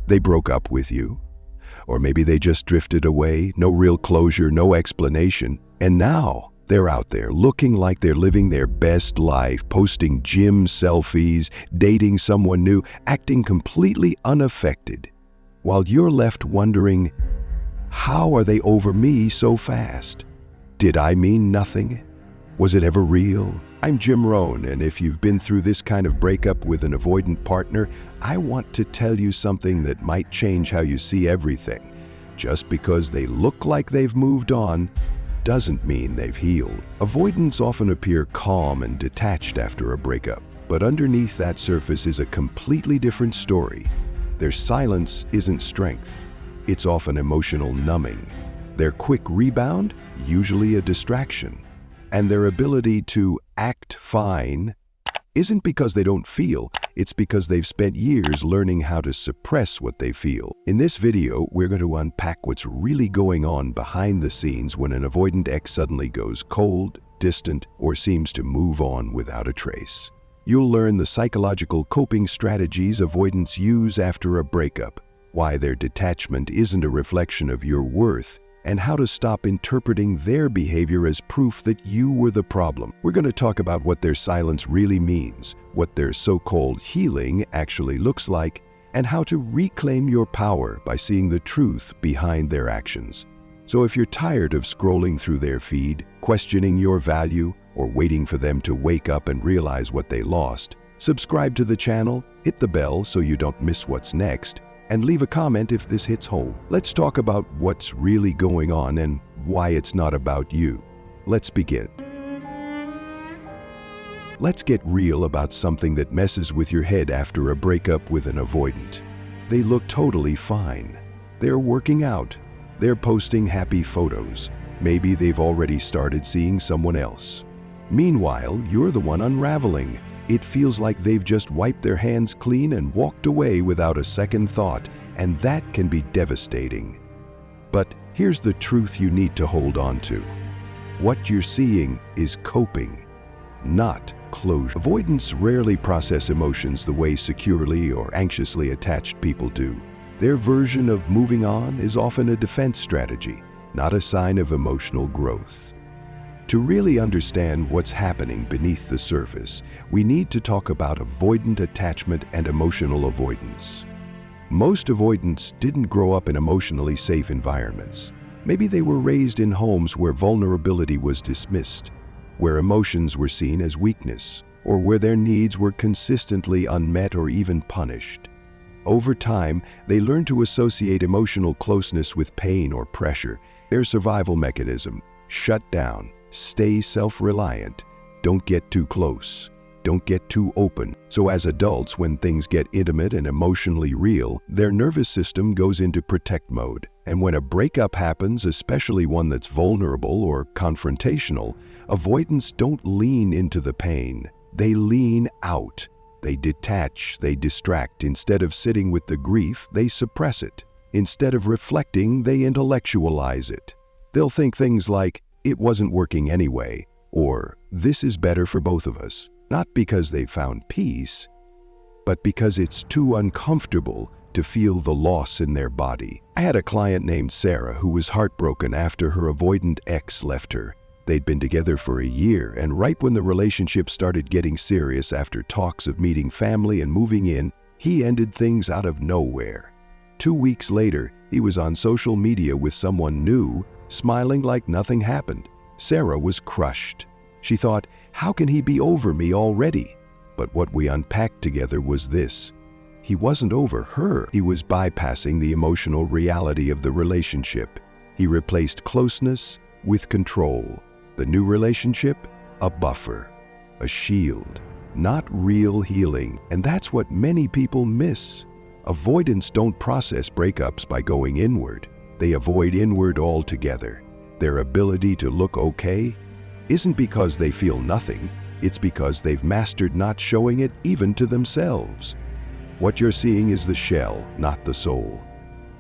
They broke up with you. Or maybe they just drifted away, no real closure, no explanation. And now they're out there looking like they're living their best life, posting gym selfies, dating someone new, acting completely unaffected. While you're left wondering, how are they over me so fast? Did I mean nothing? Was it ever real? I'm Jim Rohn, and if you've been through this kind of breakup with an avoidant partner, I want to tell you something that might change how you see everything. Just because they look like they've moved on doesn't mean they've healed. Avoidants often appear calm and detached after a breakup, but underneath that surface is a completely different story. Their silence isn't strength. It's often emotional numbing. Their quick rebound, usually a distraction. And their ability to act fine isn't because they don't feel, it's because they've spent years learning how to suppress what they feel. In this video, we're going to unpack what's really going on behind the scenes when an avoidant ex suddenly goes cold, distant, or seems to move on without a trace. You'll learn the psychological coping strategies avoidants use after a breakup, why their detachment isn't a reflection of your worth, and how to stop interpreting their behavior as proof that you were the problem. We're going to talk about what their silence really means, what their so-called healing actually looks like, and how to reclaim your power by seeing the truth behind their actions. So if you're tired of scrolling through their feed, questioning your value, or waiting for them to wake up and realize what they lost, subscribe to the channel, hit the bell so you don't miss what's next, and leave a comment if this hits home. Let's talk about what's really going on and why it's not about you. Let's begin. Let's get real about something that messes with your head after a breakup with an avoidant. They look totally fine. They're working out. They're posting happy photos. Maybe they've already started seeing someone else. Meanwhile, you're the one unraveling. It feels like they've just wiped their hands clean and walked away without a second thought, and that can be devastating. But here's the truth you need to hold on to. What you're seeing is coping, not closure. Avoidants rarely process emotions the way securely or anxiously attached people do. Their version of moving on is often a defense strategy, not a sign of emotional growth. To really understand what's happening beneath the surface, we need to talk about avoidant attachment and emotional avoidance. Most avoidants didn't grow up in emotionally safe environments. Maybe they were raised in homes where vulnerability was dismissed, where emotions were seen as weakness, or where their needs were consistently unmet or even punished. Over time, they learned to associate emotional closeness with pain or pressure. Their survival mechanism: shut down. Stay self-reliant. Don't get too close. Don't get too open. So as adults, when things get intimate and emotionally real, their nervous system goes into protect mode. And when a breakup happens, especially one that's vulnerable or confrontational, avoidants don't lean into the pain. They lean out. They detach, they distract. Instead of sitting with the grief, they suppress it. Instead of reflecting, they intellectualize it. They'll think things like, "It wasn't working anyway," or "This is better for both of us," not because they found peace, but because it's too uncomfortable to feel the loss in their body. I had a client named Sarah who was heartbroken after her avoidant ex left her. They'd been together for a year, and right when the relationship started getting serious after talks of meeting family and moving in, he ended things out of nowhere. 2 weeks later, he was on social media with someone new, smiling like nothing happened. Sarah was crushed. She thought, how can he be over me already? But what we unpacked together was this. He wasn't over her. He was bypassing the emotional reality of the relationship. He replaced closeness with control. The new relationship, a buffer, a shield, not real healing. And that's what many people miss. Avoidants don't process breakups by going inward. They avoid inward altogether. Their ability to look okay isn't because they feel nothing, it's because they've mastered not showing it even to themselves. What you're seeing is the shell, not the soul.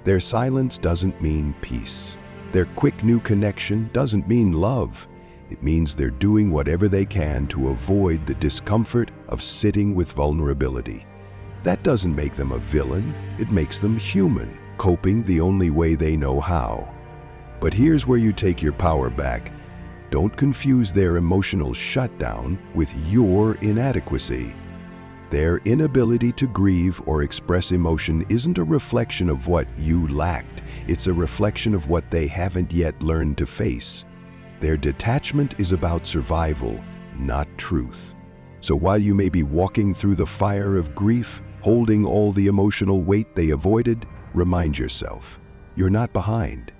Their silence doesn't mean peace. Their quick new connection doesn't mean love. It means they're doing whatever they can to avoid the discomfort of sitting with vulnerability. That doesn't make them a villain, it makes them human, coping the only way they know how. But here's where you take your power back. Don't confuse their emotional shutdown with your inadequacy. Their inability to grieve or express emotion isn't a reflection of what you lacked, it's a reflection of what they haven't yet learned to face. Their detachment is about survival, not truth. So while you may be walking through the fire of grief, holding all the emotional weight they avoided, remind yourself, you're not behind.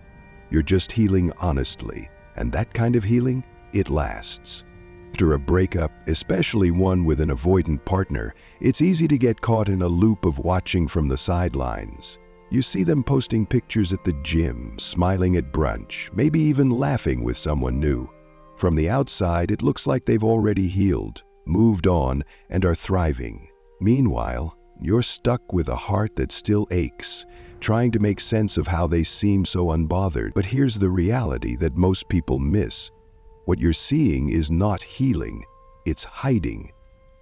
You're just healing honestly, and that kind of healing, it lasts. After a breakup, especially one with an avoidant partner, it's easy to get caught in a loop of watching from the sidelines. You see them posting pictures at the gym, smiling at brunch, maybe even laughing with someone new. From the outside, it looks like they've already healed, moved on, and are thriving. Meanwhile, you're stuck with a heart that still aches, trying to make sense of how they seem so unbothered. But here's the reality that most people miss. What you're seeing is not healing, it's hiding,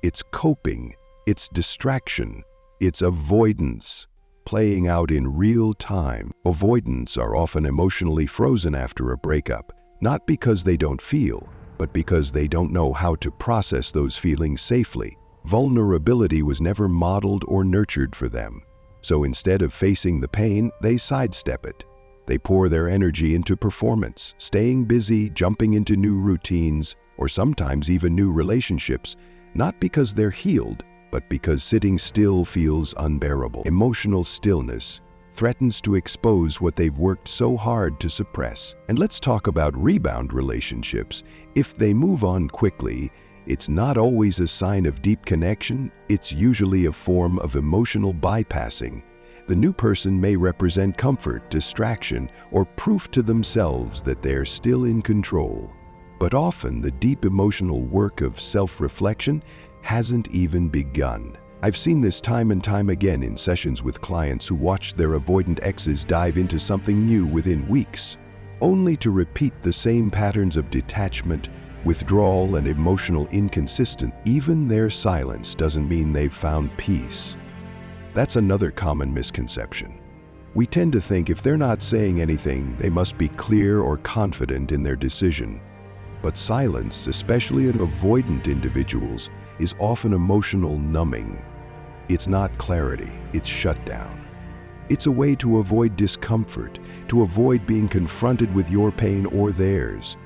it's coping, it's distraction, it's avoidance, playing out in real time. Avoidants are often emotionally frozen after a breakup, not because they don't feel, but because they don't know how to process those feelings safely. Vulnerability was never modeled or nurtured for them. So instead of facing the pain, they sidestep it. They pour their energy into performance, staying busy, jumping into new routines, or sometimes even new relationships, not because they're healed, but because sitting still feels unbearable. Emotional stillness threatens to expose what they've worked so hard to suppress. And let's talk about rebound relationships. If they move on quickly, it's not always a sign of deep connection, it's usually a form of emotional bypassing. The new person may represent comfort, distraction, or proof to themselves that they're still in control. But often, the deep emotional work of self-reflection hasn't even begun. I've seen this time and time again in sessions with clients who watched their avoidant exes dive into something new within weeks, only to repeat the same patterns of detachment, withdrawal, and emotional inconsistency. Even their silence doesn't mean they've found peace. That's another common misconception. We tend to think if they're not saying anything, they must be clear or confident in their decision. But silence, especially in avoidant individuals, is often emotional numbing. It's not clarity, it's shutdown. It's a way to avoid discomfort, to avoid being confronted with your pain or theirs.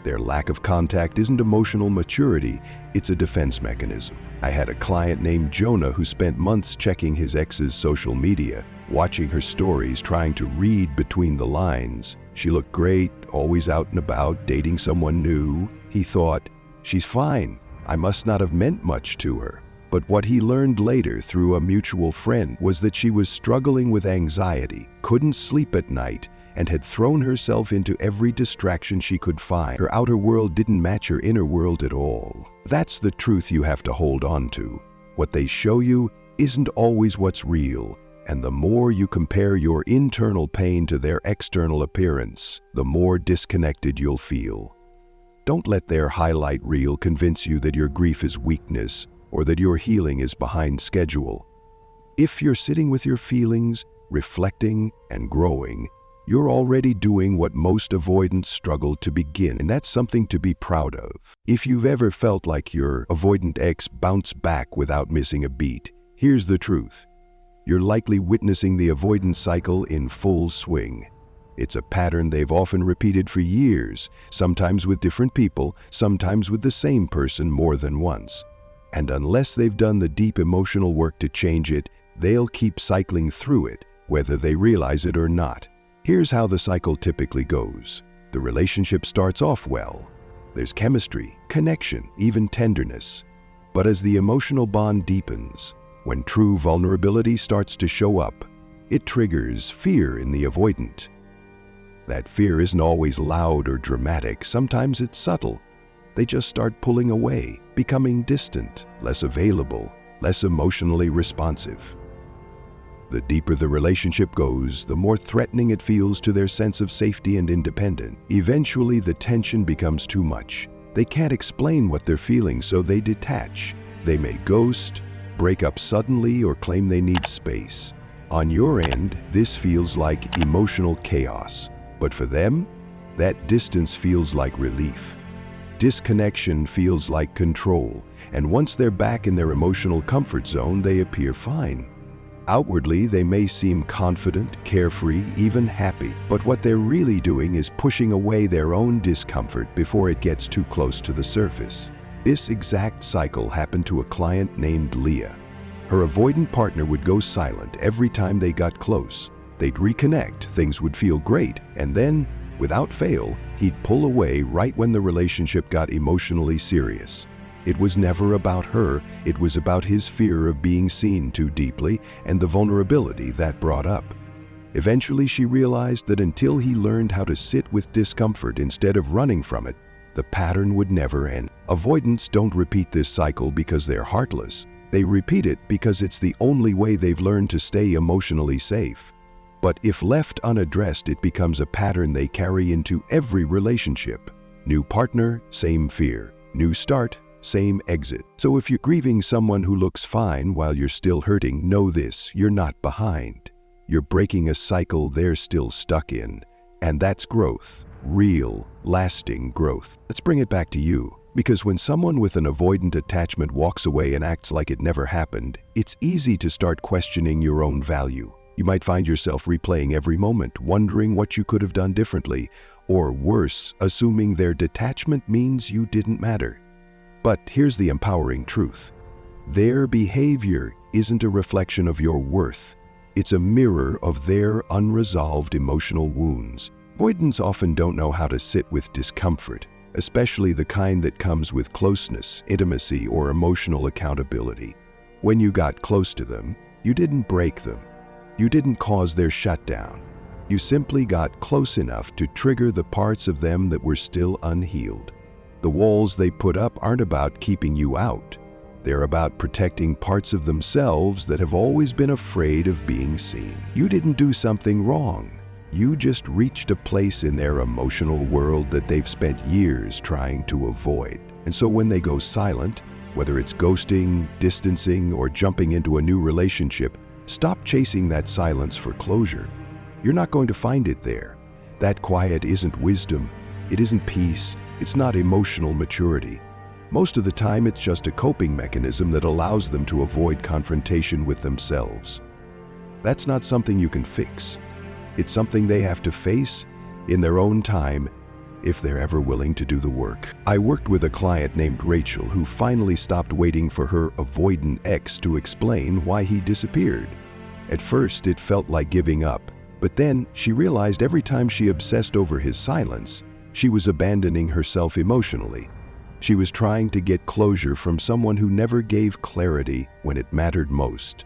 Their lack of contact isn't emotional maturity, it's a defense mechanism. I had a client named Jonah who spent months checking his ex's social media, watching her stories, trying to read between the lines. She looked great, always out and about, dating someone new. He thought, she's fine, I must not have meant much to her. But what he learned later through a mutual friend was that she was struggling with anxiety, couldn't sleep at night, and had thrown herself into every distraction she could find. Her outer world didn't match her inner world at all. That's the truth you have to hold on to. What they show you isn't always what's real, and the more you compare your internal pain to their external appearance, the more disconnected you'll feel. Don't let their highlight reel convince you that your grief is weakness or that your healing is behind schedule. If you're sitting with your feelings, reflecting, and growing, you're already doing what most avoidants struggle to begin, and that's something to be proud of. If you've ever felt like your avoidant ex bounced back without missing a beat, here's the truth. You're likely witnessing the avoidance cycle in full swing. It's a pattern they've often repeated for years, sometimes with different people, sometimes with the same person more than once. And unless they've done the deep emotional work to change it, they'll keep cycling through it, whether they realize it or not. Here's how the cycle typically goes. The relationship starts off well. There's chemistry, connection, even tenderness. But as the emotional bond deepens, when true vulnerability starts to show up, it triggers fear in the avoidant. That fear isn't always loud or dramatic, sometimes it's subtle. They just start pulling away, becoming distant, less available, less emotionally responsive. The deeper the relationship goes, the more threatening it feels to their sense of safety and independence. Eventually, the tension becomes too much. They can't explain what they're feeling, so they detach. They may ghost, break up suddenly, or claim they need space. On your end, this feels like emotional chaos, but for them, that distance feels like relief. Disconnection feels like control, and once they're back in their emotional comfort zone, they appear fine. Outwardly, they may seem confident, carefree, even happy, but what they're really doing is pushing away their own discomfort before it gets too close to the surface. This exact cycle happened to a client named Leah. Her avoidant partner would go silent every time they got close. They'd reconnect, things would feel great, and then, without fail, he'd pull away right when the relationship got emotionally serious. It was never about her, it was about his fear of being seen too deeply and the vulnerability that brought up. Eventually, she realized that until he learned how to sit with discomfort instead of running from it, the pattern would never end. Avoidants don't repeat this cycle because they're heartless. They repeat it because it's the only way they've learned to stay emotionally safe. But if left unaddressed, it becomes a pattern they carry into every relationship. New partner, same fear. New start, same exit. So if you're grieving someone who looks fine while you're still hurting, know this: you're not behind. You're breaking a cycle they're still stuck in. And that's growth. Real, lasting growth. Let's bring it back to you. Because when someone with an avoidant attachment walks away and acts like it never happened, it's easy to start questioning your own value. You might find yourself replaying every moment, wondering what you could have done differently, or worse, assuming their detachment means you didn't matter. But here's the empowering truth. Their behavior isn't a reflection of your worth. It's a mirror of their unresolved emotional wounds. Avoidants often don't know how to sit with discomfort, especially the kind that comes with closeness, intimacy, or emotional accountability. When you got close to them, you didn't break them. You didn't cause their shutdown. You simply got close enough to trigger the parts of them that were still unhealed. The walls they put up aren't about keeping you out. They're about protecting parts of themselves that have always been afraid of being seen. You didn't do something wrong. You just reached a place in their emotional world that they've spent years trying to avoid. And so when they go silent, whether it's ghosting, distancing, or jumping into a new relationship, stop chasing that silence for closure. You're not going to find it there. That quiet isn't wisdom. It isn't peace. It's not emotional maturity. Most of the time, it's just a coping mechanism that allows them to avoid confrontation with themselves. That's not something you can fix. It's something they have to face in their own time if they're ever willing to do the work. I worked with a client named Rachel who finally stopped waiting for her avoidant ex to explain why he disappeared. At first, it felt like giving up, but then she realized every time she obsessed over his silence, she was abandoning herself emotionally. She was trying to get closure from someone who never gave clarity when it mattered most.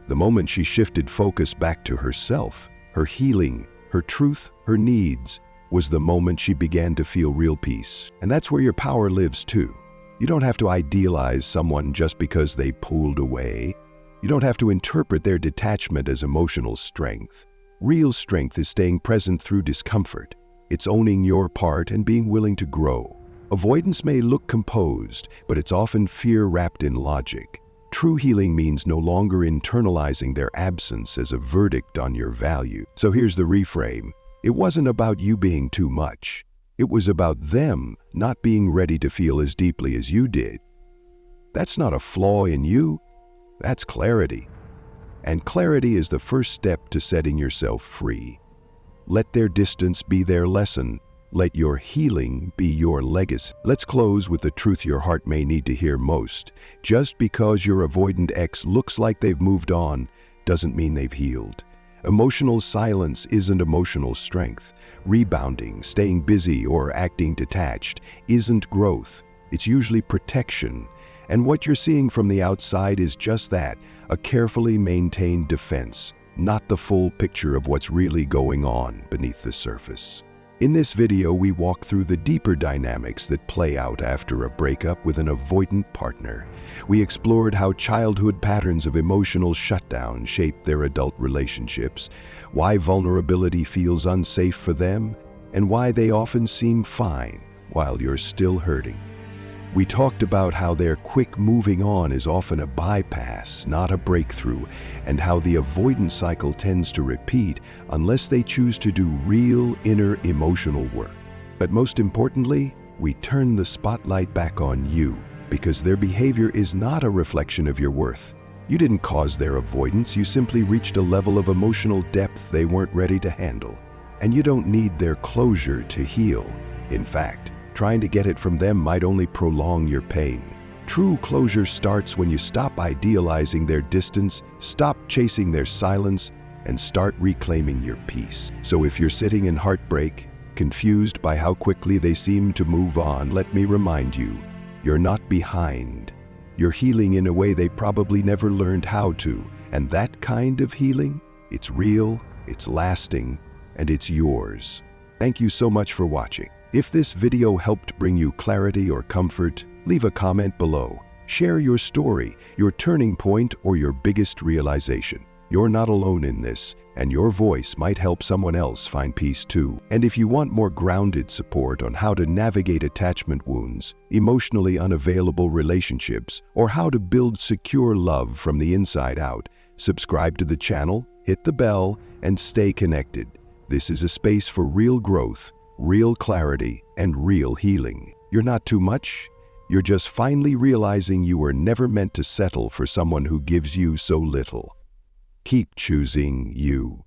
The moment she shifted focus back to herself, her healing, her truth, her needs, was the moment she began to feel real peace. And that's where your power lives too. You don't have to idealize someone just because they pulled away. You don't have to interpret their detachment as emotional strength. Real strength is staying present through discomfort. It's owning your part and being willing to grow. Avoidance may look composed, but it's often fear wrapped in logic. True healing means no longer internalizing their absence as a verdict on your value. So here's the reframe. It wasn't about you being too much. It was about them not being ready to feel as deeply as you did. That's not a flaw in you. That's clarity. And clarity is the first step to setting yourself free. Let their distance be their lesson. Let your healing be your legacy. Let's close with the truth your heart may need to hear most. Just because your avoidant ex looks like they've moved on doesn't mean they've healed. Emotional silence isn't emotional strength. Rebounding, staying busy, or acting detached isn't growth. It's usually protection. And what you're seeing from the outside is just that, a carefully maintained defense, not the full picture of what's really going on beneath the surface. In this video, we walk through the deeper dynamics that play out after a breakup with an avoidant partner. We explored how childhood patterns of emotional shutdown shape their adult relationships, why vulnerability feels unsafe for them, and why they often seem fine while you're still hurting. We talked about how their quick moving on is often a bypass, not a breakthrough, and how the avoidance cycle tends to repeat unless they choose to do real inner emotional work. But most importantly, we turn the spotlight back on you, because their behavior is not a reflection of your worth. You didn't cause their avoidance, you simply reached a level of emotional depth they weren't ready to handle. And you don't need their closure to heal. In fact, trying to get it from them might only prolong your pain. True closure starts when you stop idealizing their distance, stop chasing their silence, and start reclaiming your peace. So if you're sitting in heartbreak, confused by how quickly they seem to move on, let me remind you, you're not behind. You're healing in a way they probably never learned how to, and that kind of healing, it's real, it's lasting, and it's yours. Thank you so much for watching. If this video helped bring you clarity or comfort, leave a comment below. Share your story, your turning point, or your biggest realization. You're not alone in this, and your voice might help someone else find peace too. And if you want more grounded support on how to navigate attachment wounds, emotionally unavailable relationships, or how to build secure love from the inside out, subscribe to the channel, hit the bell, and stay connected. This is a space for real growth, real clarity, and real healing. You're not too much. You're just finally realizing you were never meant to settle for someone who gives you so little. Keep choosing you.